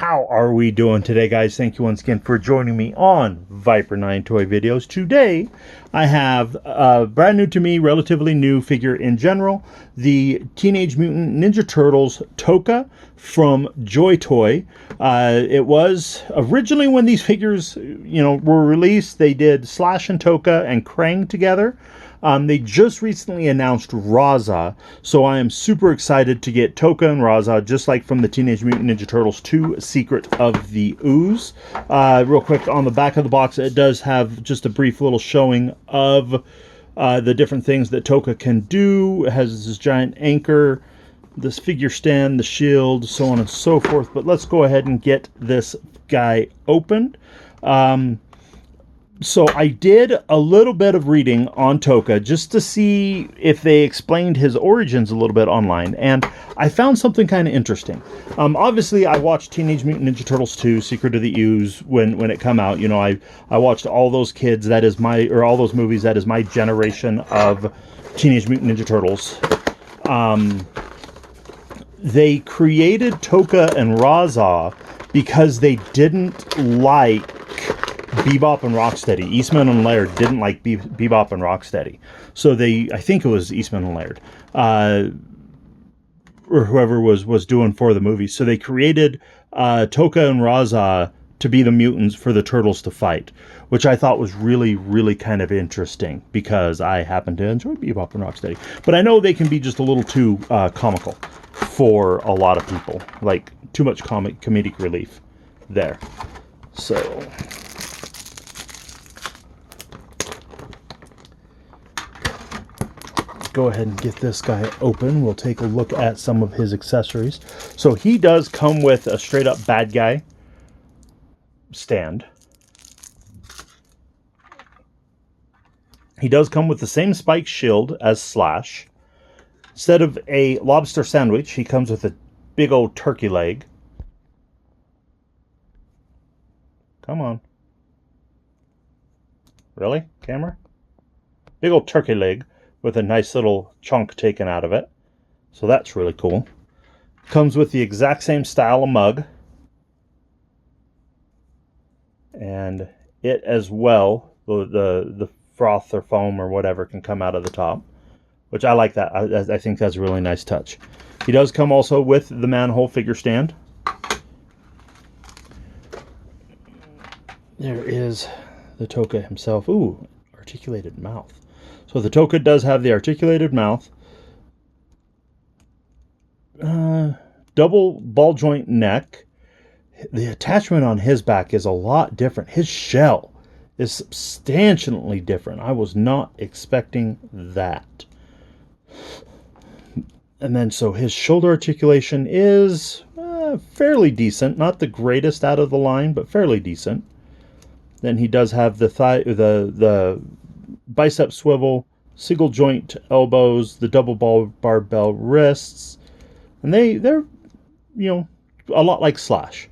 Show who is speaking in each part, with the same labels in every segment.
Speaker 1: How are we doing today, guys? Thank you once again for joining me on Viper 9 Toy Videos. Today, I have a brand new to me, relatively new figure in general, the Teenage Mutant Ninja Turtles Tokka from Joytoy. It was originally when these figures, were released, they did Slash and Tokka and Krang together. They just recently announced Raza, so I am super excited to get Tokka and Raza, just like from the Teenage Mutant Ninja Turtles 2 Secret of the Ooze. Real quick, on the back of the box, it does have just a brief little showing of the different things that Tokka can do. It has this giant anchor, this figure stand, the shield, so on and so forth. But let's go ahead and get this guy opened. So I did a little bit of reading on Tokka just to see if they explained his origins a little bit online, and I found something kind of interesting. Obviously, I watched Teenage Mutant Ninja Turtles 2: Secret of the Ooze when it come out. I watched all those kids. That is all those movies. That is my generation of Teenage Mutant Ninja Turtles. They created Tokka and Raza because they didn't like Bebop and Rocksteady. Eastman and Laird didn't like Bebop and Rocksteady. So I think it was Eastman and Laird, or whoever was doing for the movie. So they created Tokka and Raza to be the mutants for the Turtles to fight, which I thought was really, really kind of interesting because I happen to enjoy Bebop and Rocksteady. But I know they can be just a little too comical for a lot of people. Like, too much comedic relief there. So go ahead and get this guy open. We'll take a look at some of his accessories. So he does come with a straight up bad guy stand. He does come with the same spike shield as Slash. Instead of a lobster sandwich, he comes with a big old turkey leg. Come on. Really, camera? Big old turkey leg with a nice little chunk taken out of it. So that's really cool. Comes with the exact same style of mug. And it as well, the froth or foam or whatever can come out of the top, which I like that. I think that's a really nice touch. He does come also with the manhole figure stand. There is the Tokka himself. Ooh, articulated mouth. So the Tokka does have the articulated mouth, double ball joint neck. The attachment on his back is a lot different. His shell is substantially different. I was not expecting that. And then so his shoulder articulation is fairly decent. Not the greatest out of the line, but fairly decent. Then he does have the bicep swivel, single joint elbows, the double barbell wrists, and they're a lot like Slash.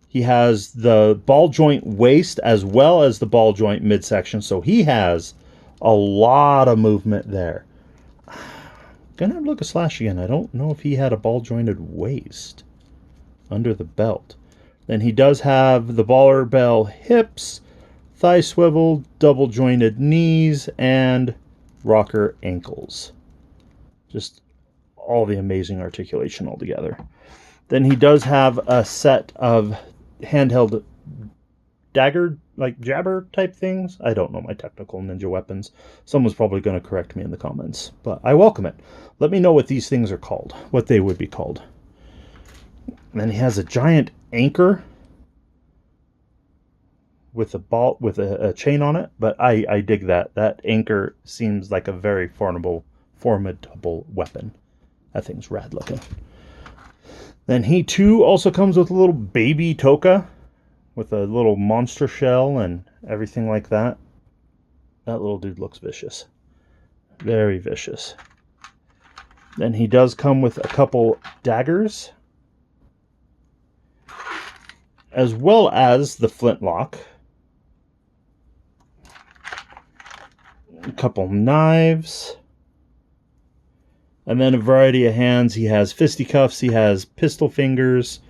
Speaker 1: He has the ball joint waist as well as the ball joint midsection, so he has a lot of movement there. Gonna have to look at Slash again. I don't know if he had a ball jointed waist under the belt. Then he does have the barbell hips, thigh swivel, double jointed knees, and rocker ankles. Just all the amazing articulation altogether. Then he does have a set of handheld dagger, like jabber type things. I don't know my technical ninja weapons. Someone's probably going to correct me in the comments, but I welcome it. Let me know what these things are called, what they would be called. And then he has a giant anchor with a ball with a chain on it, but I dig that. That anchor seems like a very formidable weapon. That thing's rad looking. Then he too also comes with a little baby Tokka with a little monster shell and everything like that. That little dude looks vicious. Very vicious. Then he does come with a couple daggers, as well as the flintlock. A couple knives. And then a variety of hands. He has fisticuffs, he has pistol fingers,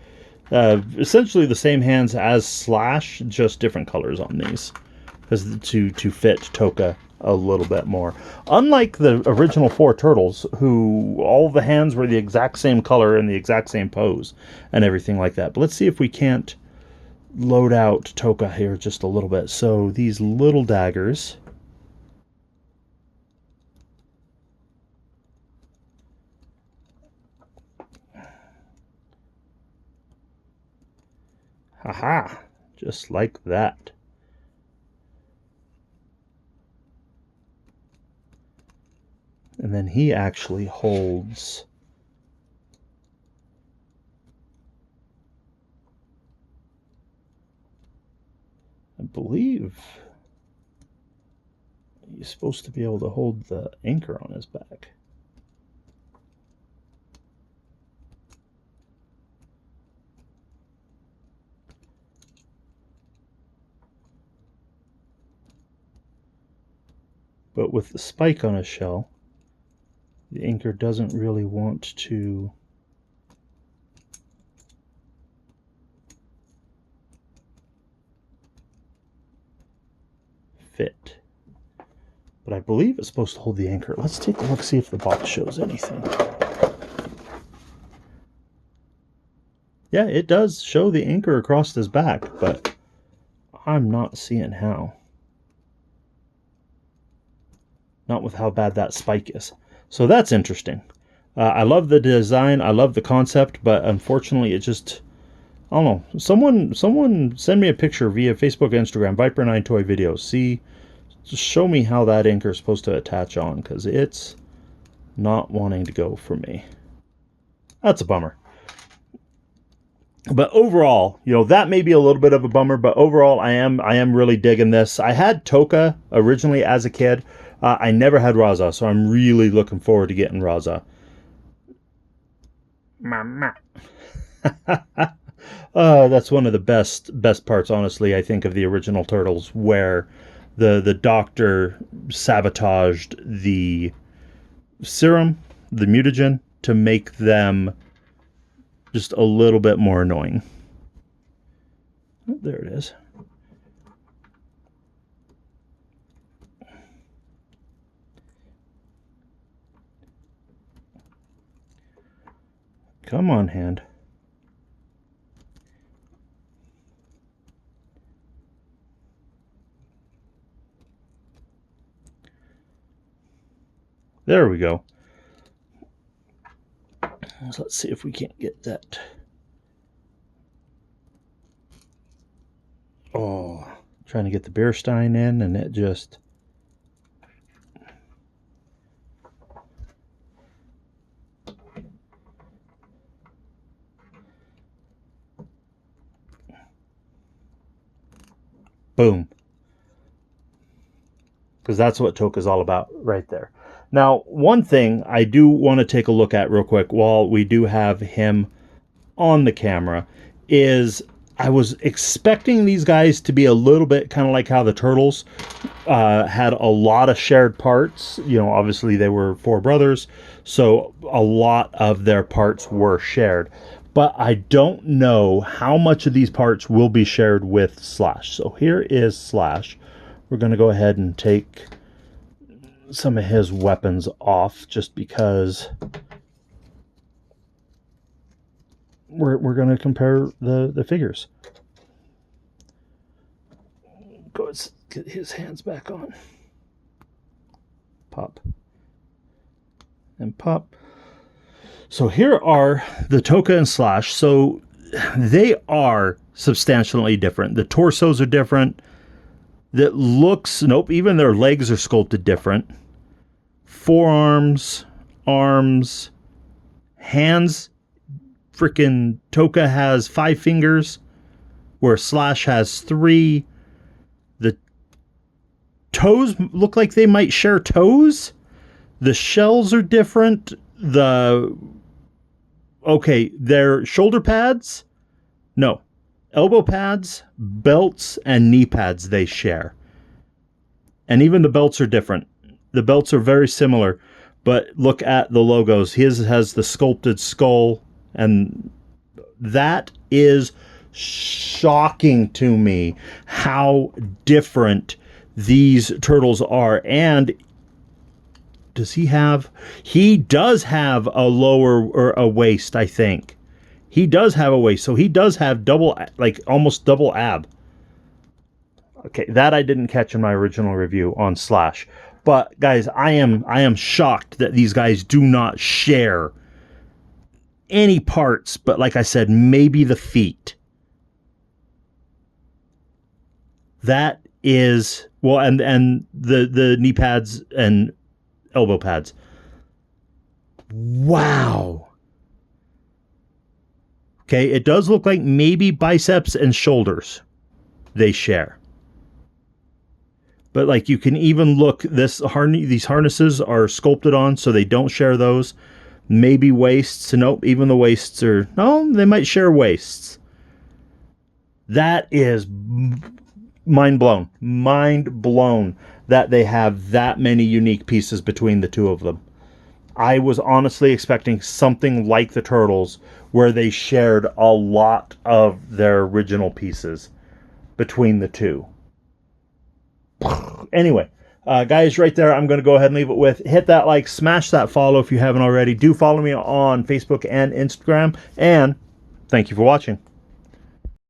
Speaker 1: Essentially the same hands as Slash, just different colors on these, because to fit Tokka a little bit more. Unlike the original 4 turtles, who all the hands were the exact same color and the exact same pose and everything like that. But let's see if we can't load out Tokka here just a little bit. So these little daggers. Haha, just like that. And then he actually holds I believe he's supposed to be able to hold the anchor on his back. But with the spike on his shell, the anchor doesn't really want to fit. But I believe it's supposed to hold the anchor. Let's take a look, see if the box shows anything. Yeah, it does show the anchor across his back, but I'm not seeing how. Not with how bad that spike is. So that's interesting. I love the design, I love the concept, but unfortunately it just, I don't know. Someone send me a picture via Facebook, Instagram, Viper9Toy videos. Just show me how that anchor is supposed to attach on, because it's not wanting to go for me. That's a bummer. But overall, you know, that may be a little bit of a bummer, but overall I am really digging this. I had Tokka originally as a kid. I never had Raza, so I'm really looking forward to getting Raza. Mama. That's one of the best parts, honestly, I think, of the original Turtles, where the doctor sabotaged the serum, the mutagen, to make them just a little bit more annoying. Oh, there it is. Come on, hand. There we go. So let's see if we can't get that. Oh, trying to get the beer stein in, and it just... Boom. Because that's what Tokka's all about right there. Now, one thing I do want to take a look at real quick while we do have him on the camera is I was expecting these guys to be a little bit kind of like how the Turtles had a lot of shared parts. You know, obviously they were 4 brothers, so a lot of their parts were shared. But I don't know how much of these parts will be shared with Slash. So here is Slash. We're going to go ahead and take some of his weapons off just because we're going to compare the figures. Go ahead, get his hands back on. Pop. And pop. So here are the Tokka and Slash. So they are substantially different. The torsos are different. That looks, nope, even their legs are sculpted different. Forearms, arms, hands. Freaking Tokka has 5 fingers, where Slash has 3. The toes look like they might share toes. The shells are different. Their shoulder pads, no, elbow pads, belts, and knee pads they share. And even the belts are different. The belts are very similar, but look at the logos. His has the sculpted skull, and That is shocking to me how different these turtles are. And does he have... He does have a lower or a waist, I think. He does have a waist, so he does have double, like almost double ab. Okay, that I didn't catch in my original review on Slash. But guys, I am shocked that these guys do not share any parts, but like I said, maybe the feet. That is, well, and the knee pads and elbow pads. Wow. Okay, it does look like maybe biceps and shoulders they share. But like you can even look, these harnesses are sculpted on, so they don't share those. Maybe waists. Nope, even the waists are... No, they might share waists. That is mind blown. Mind blown that they have that many unique pieces between the two of them. I was honestly expecting something like the Turtles, where they shared a lot of their original pieces between the two. Anyway, guys, right there, I'm going to go ahead and leave it with. Hit that like, smash that follow if you haven't already. Do follow me on Facebook and Instagram. And thank you for watching.